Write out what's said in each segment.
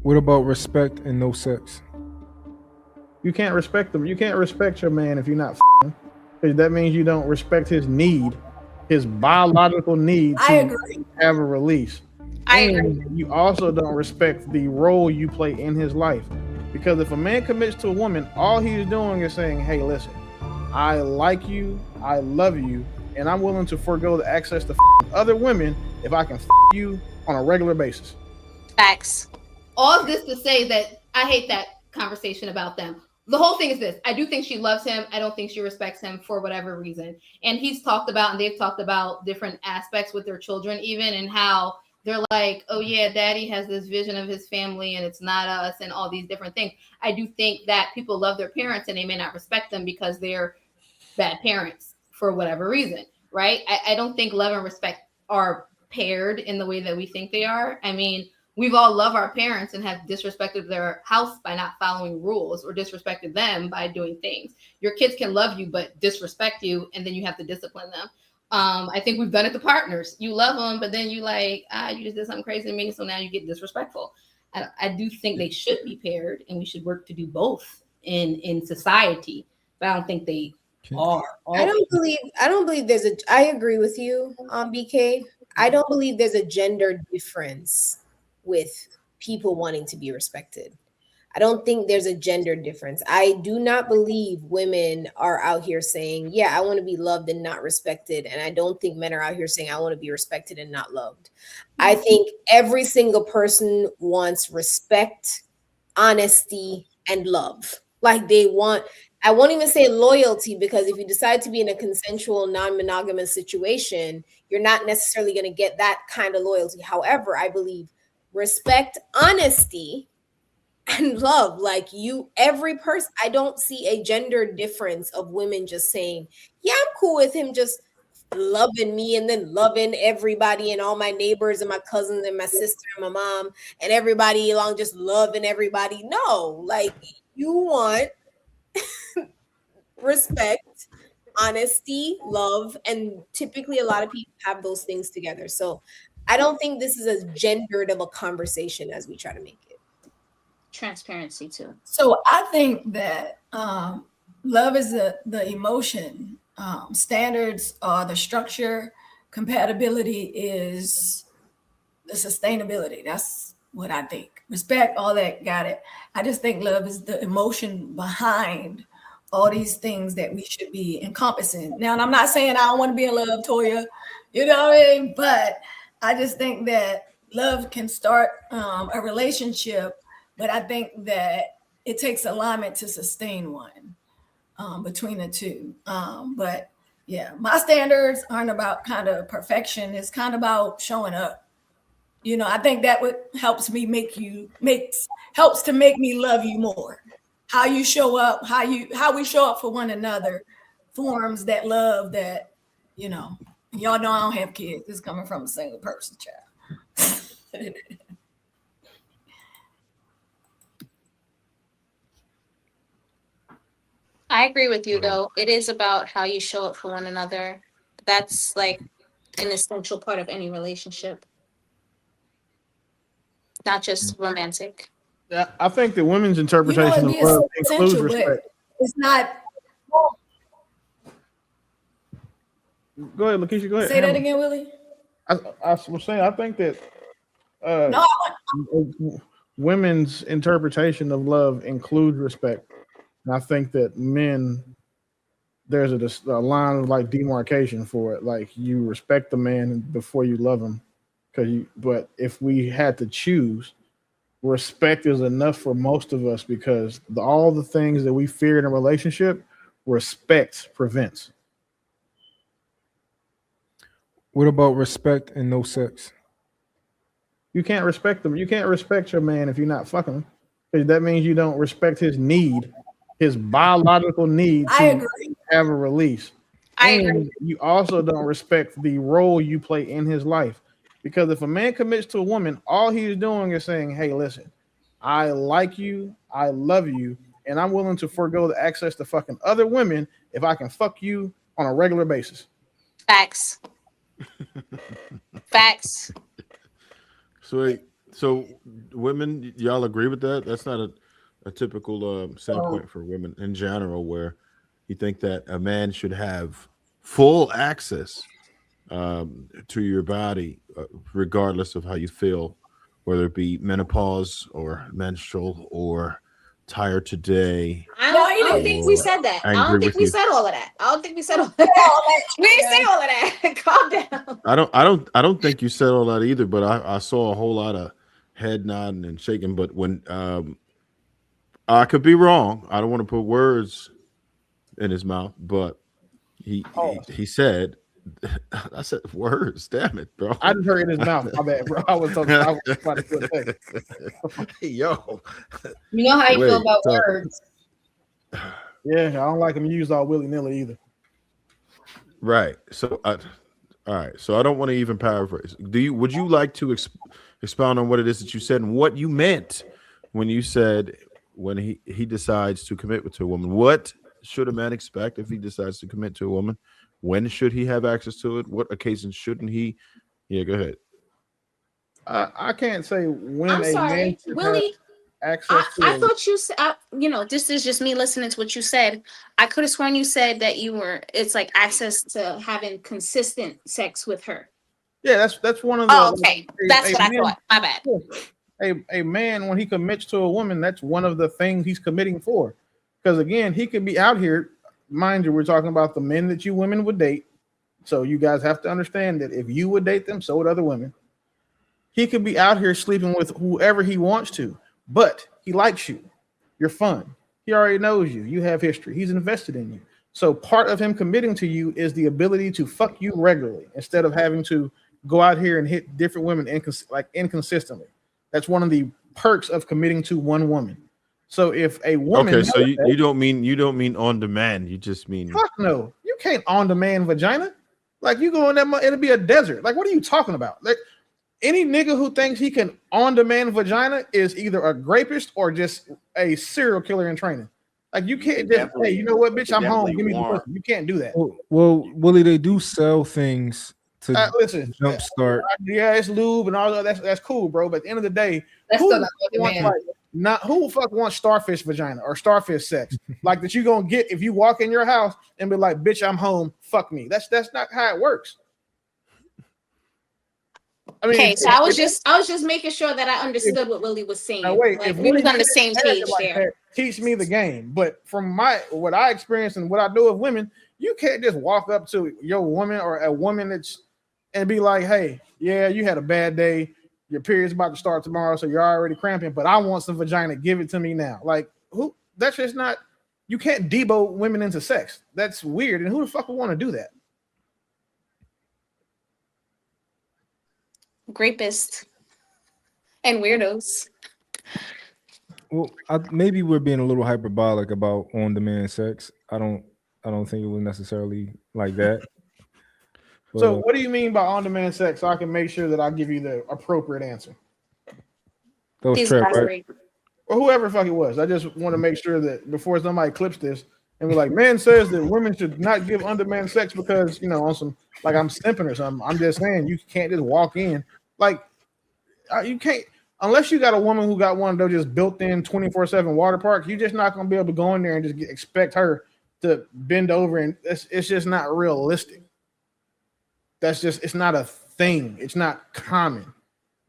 What about respect and no sex? You can't respect them. You can't respect your man if you're not because that means you don't respect his need, his biological need I to agree. have a release. I agree. And you also don't respect the role you play in his life. Because if a man commits to a woman, all he's doing is saying, hey, listen, I like you, I love you, and I'm willing to forego the access to other women if I can you on a regular basis. Facts. All this to say that I hate that conversation about them. The whole thing is this. I do think she loves him. I don't think she respects him for whatever reason. And he's talked about, and they've talked about different aspects with their children, even, and how they're like, oh yeah, daddy has this vision of his family and it's not us and all these different things. I do think that people love their parents and they may not respect them because they're bad parents for whatever reason, right? I don't think love and respect are paired in the way that we think they are. I mean, we've all loved our parents and have disrespected their house by not following rules or disrespected them by doing things. Your kids can love you, but disrespect you, and then you have to discipline them. I think we've done it to partners. You love them, but then you like, you just did something crazy to me, so now you get disrespectful. I do think they should be paired, and we should work to do both in society. But I don't think they are. I don't believe there's a. I agree with you on BK. I don't believe there's a gender difference with people wanting to be respected. I don't think there's a gender difference. I do not believe women are out here saying, yeah, I want to be loved and not respected. And I don't think men are out here saying, I want to be respected and not loved. I think every single person wants respect, honesty, and love. Like they want, I won't even say loyalty, because if you decide to be in a consensual, non-monogamous situation, you're not necessarily going to get that kind of loyalty. However, I believe respect, honesty, and love, like you, every person, I don't see a gender difference of women just saying, yeah, I'm cool with him just loving me and then loving everybody and all my neighbors and my cousins and my sister and my mom and everybody along, just loving everybody. No, like you want respect, honesty, love, and typically a lot of people have those things together. So I don't think this is as gendered of a conversation as we try to make it. Transparency too. So I think that love is the emotion. Standards are the structure. Compatibility is the sustainability. That's what I think. Respect, all that, got it. I just think love is the emotion behind all these things that we should be encompassing. Now, and I'm not saying I don't want to be in love, Toya, you know what I mean? But I just think that love can start a relationship, but I think that it takes alignment to sustain one between the two. But yeah, my standards aren't about kind of perfection. It's kind of about showing up. You know, I think that what helps me helps to make me love you more. How you show up, how we show up for one another forms that love that, you know, y'all know I don't have kids. This is coming from a single person, child. I agree with you though. It is about how you show up for one another. That's like an essential part of any relationship. Not just romantic. Yeah, I think that women's interpretation of love includes respect. It's not. Go ahead, Lakeisha. Go ahead. Say that again, Willie. I was saying, I think that women's interpretation of love includes respect. And I think that men, there's a line of like demarcation for it. Like you respect the man before you love him. But if we had to choose, respect is enough for most of us because all the things that we fear in a relationship, respect prevents. What about respect and no sex? You can't respect them. You can't respect your man if you're not fucking him. Because that means you don't respect his need, his biological need to have a release. And you also don't respect the role you play in his life. Because if a man commits to a woman, all he's doing is saying, hey, listen, I like you, I love you, and I'm willing to forego the access to fucking other women if I can fuck you on a regular basis. Facts. Facts. Sweet. So women, y'all agree with that? That's not a typical standpoint for women in general, where you think that a man should have full access to your body, regardless of how you feel, whether it be menopause or menstrual or tired today. I don't think we said that. I don't think we said all of that. I don't think we said all of that. We didn't say all of that. Calm down. I don't think you said all that either, but I saw a whole lot of head nodding and shaking. But when I could be wrong, I don't want to put words in his mouth, but he said, I said words. Damn it, bro! I just heard in his mouth. My bad, bro. I was talking. I was about to put a Hey, yo, You know how you feel about words. Yeah, I don't like him used all willy nilly either. Right. So, all right. So I don't want to even paraphrase. Would you like to expound on what it is that you said and what you meant when you said when he decides to commit to a woman? What should a man expect if he decides to commit to a woman? When should he have access to it? What occasions shouldn't he? Yeah, go ahead. I can't say when I'm a sorry, man should Willie. have access to I thought you said, this is just me listening to what you said. I could have sworn you said that it's like access to having consistent sex with her. Yeah, that's one of the. Oh, okay. That's what I thought. My bad. A man, when he commits to a woman, that's one of the things he's committing for. Because again, he could be out here. Mind you, we're talking about the men that you women would date. So you guys have to understand that if you would date them, so would other women. He could be out here sleeping with whoever he wants to, but he likes you. You're fun. He already knows you. You have history. He's invested in you. So part of him committing to you is the ability to fuck you regularly instead of having to go out here and hit different women inconsistently. That's one of the perks of committing to one woman. So if a woman, okay, so you don't mean on demand. You just mean fuck no. You can't on demand vagina. Like you go in that, it'll be a desert. Like what are you talking about? Like any nigga who thinks he can on demand vagina is either a rapist or just a serial killer in training. Like you can't just hey, you know what, bitch, I'm home. Give me the pussy. You can't do that. Well, Willie, they do sell things to listen, jumpstart. Yeah, it's lube and all that. That's cool, bro. But at the end of the day, who fuck wants starfish vagina or starfish sex like that? You gonna get if you walk in your house and be like, "Bitch, I'm home. Fuck me." That's not how it works. I mean, okay, so I was just making sure that I understood what Willie was saying. Now wait, like, if we was on the same page like there. Teach me the game. But from what I experienced and what I know of women, you can't just walk up to your woman or a woman and be like, "Hey, yeah, you had a bad day. Your period's about to start tomorrow, so you're already cramping, but I want some vagina. Give it to me now." Like, who? That's just not. You can't debo women into sex. That's weird. And who the fuck would want to do that? Rapists and weirdos. Well, maybe we're being a little hyperbolic about on-demand sex. I don't think it was necessarily like that. But, so, what do you mean by on-demand sex? So I can make sure that I give you the appropriate answer. That was Trev, right? Or whoever the fuck it was. I just want to make sure that before somebody clips this and we're like, man says that women should not give on-demand sex because, on some, like I'm simping or something. I'm just saying you can't just walk in. Like, you can't, unless you got a woman who got one of those just built-in 24/7 water parks, you're just not going to be able to go in there and just expect her to bend over. And it's just not realistic. It's not a thing. It's not common.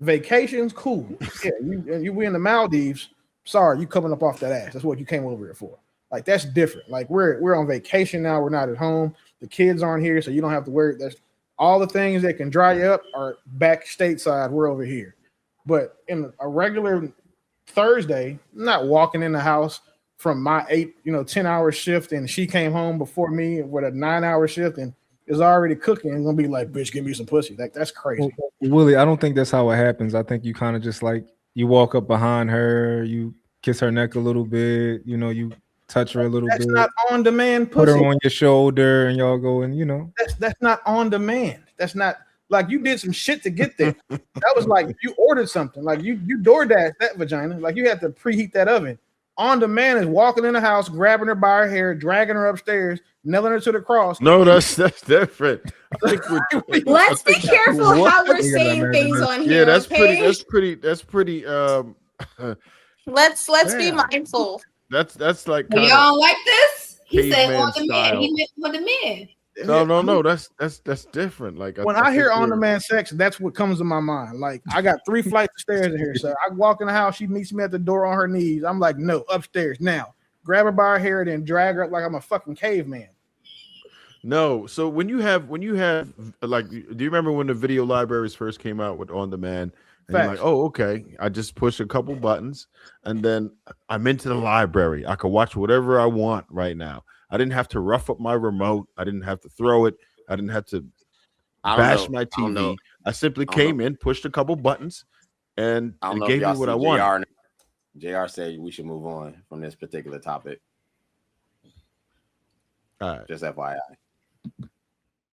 Vacations, cool. Yeah, you in the Maldives. Sorry, you coming up off that ass. That's what you came over here for. Like that's different. Like we're on vacation now. We're not at home. The kids aren't here, so you don't have to worry. That's all the things that can dry you up are back stateside. We're over here. But in a regular Thursday, I'm not walking in the house from my 10-hour shift, and she came home before me with a 9-hour shift and is already cooking and gonna be like, "Bitch, give me some pussy." Like that's crazy. Willie, I don't think that's how it happens. I think you kind of just like you walk up behind her, you kiss her neck a little bit, you touch her a little bit. That's not on demand pussy. Put her on your shoulder and y'all go and That's not on demand. That's not like you did some shit to get there. That was like you ordered something. Like you DoorDash that vagina. Like you had to preheat that oven. On demand is walking in the house, grabbing her by her hair, dragging her upstairs, nailing her to the cross. No, that's different. Let's be careful how we're saying things on here. Yeah, that's okay? pretty. Let's be mindful. That's like Y'all don't like this? He said on the man. style. He meant on the man. No. That's different. Like when I hear on-demand sex, that's what comes to my mind. Like I got 3 flights of stairs in here, so I walk in the house. She meets me at the door on her knees. I'm like, no, upstairs now. Grab her by her hair, then drag her up like I'm a fucking caveman. No, so when you have like, do you remember when the video libraries first came out with on demand? And you're like, oh, okay. I just push a couple buttons, and then I'm into the library. I could watch whatever I want right now. I didn't have to rough up my remote. I didn't have to throw it. I didn't have to bash my TV. I simply came in, pushed a couple buttons, and it gave me what I wanted. JR said we should move on from this particular topic. All right. Just FYI.